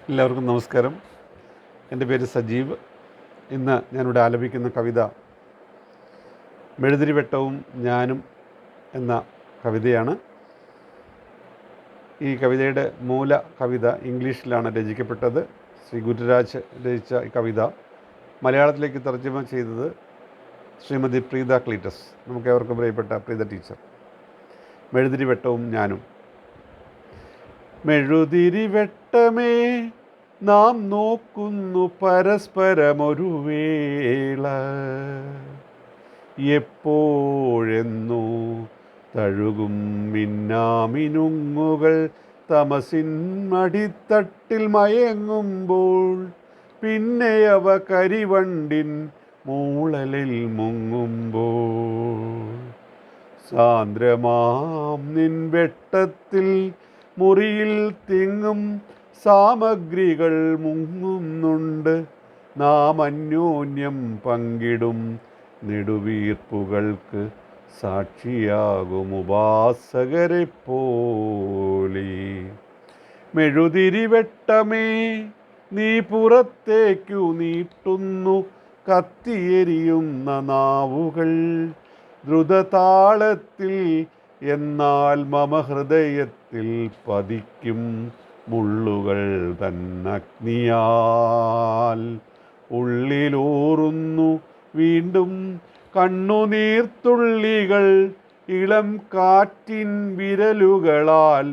എല്ലാവർക്കും നമസ്കാരം. എൻ്റെ പേര് സജീവ്. ഇന്ന് ഞാനിവിടെ ആലപിക്കുന്ന കവിത മെഴുതിരിവെട്ടവും ഞാനും എന്ന കവിതയാണ്. ഈ കവിതയുടെ മൂല കവിത ഇംഗ്ലീഷിലാണ് രചിക്കപ്പെട്ടത്. ശ്രീ ഗുരുരാജ് രചിച്ച ഈ കവിത മലയാളത്തിലേക്ക് തർജ്ജമ ചെയ്തത് ശ്രീമതി പ്രീത ക്ലീറ്റസ്, നമുക്കേവർക്കും പ്രിയപ്പെട്ട പ്രീത ടീച്ചർ. മെഴുതിരിവെട്ടവും ഞാനും. മെഴുതിരിവെട്ടമേ നാം നോക്കുന്നു പരസ്പരമൊരു വേള, എപ്പോഴെന്നോ തഴുകും മിന്നാമിനുങ്ങുകൾ തമസിൻ മടിത്തട്ടിൽ മയങ്ങുമ്പോൾ, പിന്നെ അവ കരിവണ്ടിൻ മൂളലിൽ മുങ്ങുമ്പോൾ, സാന്ദ്രമാം നിൻ വെട്ടത്തിൽ മുറിയിൽ തിങ്ങും സാമഗ്രികൾ മുങ്ങുന്നുണ്ട്. നാം അന്യോന്യം പങ്കിടും നെടുവീർപ്പുകൾക്ക് സാക്ഷിയാകും ഉപാസകരെ പോലെ. മെഴുതിരിവെട്ടമേ നീ പുറത്തേക്കു നീട്ടുന്നു കത്തിയെരിയുന്ന നാവുകൾ ദ്രുതതാളത്തിൽ, എന്നാൽ മമ ഹൃദയത്തിൽ പതിക്കും മുള്ളുകൾ തന്നഗ്നിയാൽ. ഉള്ളിലൂറുന്നു വീണ്ടും കണ്ണുനീർത്തുള്ളികൾ, ഇളം കാറ്റിൻ വിരലുകളാൽ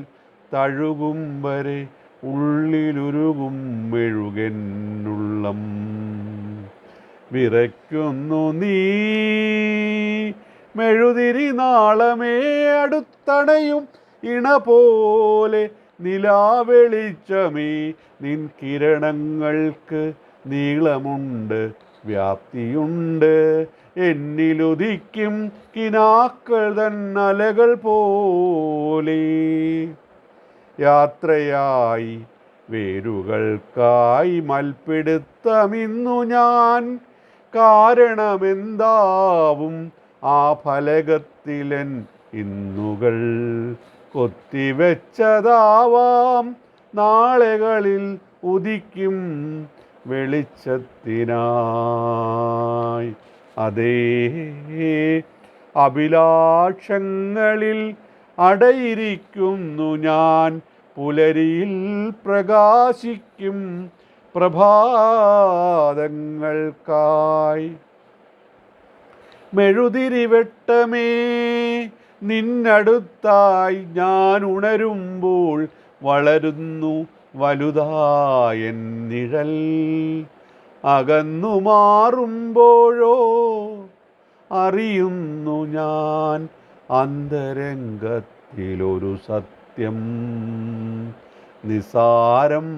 തഴുകും വരെ ഉള്ളിലുരുകും മെഴുകെന്നുള്ളം. വിറയ്ക്കുന്നു നീ മെഴുതിരി നാളമേ, അടുത്തണയും ഇണ പോലെ നിലാവെളിച്ചമേ, നിൻ കിരണങ്ങൾക്ക് നീളമുണ്ട് വ്യാപ്തിയുണ്ട്. എന്നിലുദിക്കും കിനാക്കൾ തന്നലകൾ പോലെ. യാത്രയായി വേരുകൾക്കായി മൽപ്പിടുത്തമിന്നു ഞാൻ, കാരണമെന്താവും ആ ഫലകത്തിലൻ ഇന്നുകൾ. കൊത്തിവെച്ചതാവാം നാളുകളിൽ ഉദിക്കും വെളിച്ചത്തിനായി. അതേ അഭിലാഷങ്ങളിൽ അടയിരിക്കുന്നു ഞാൻ, പുലരിയിൽ പ്രകാശിക്കും പ്രഭാതങ്ങൾക്കായി. മെഴുതിരിവെട്ടമേ നിന്നടുത്തായി ഞാൻ ഉണരുമ്പോൾ, വളരുന്നു വലുതായൻ നിഴൽ. അകന്നു മാറുമ്പോഴോ അറിയുന്നു ഞാൻ അന്തരംഗത്തിലൊരു സത്യം. നിസാരം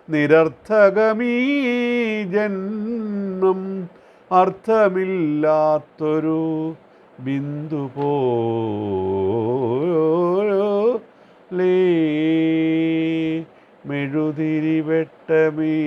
നിരർത്ഥകമീ ജന്മം, അർത്ഥമില്ലാത്തൊരു ബിന്ദു പോലെ. മെഴുതിരിവെട്ടമേ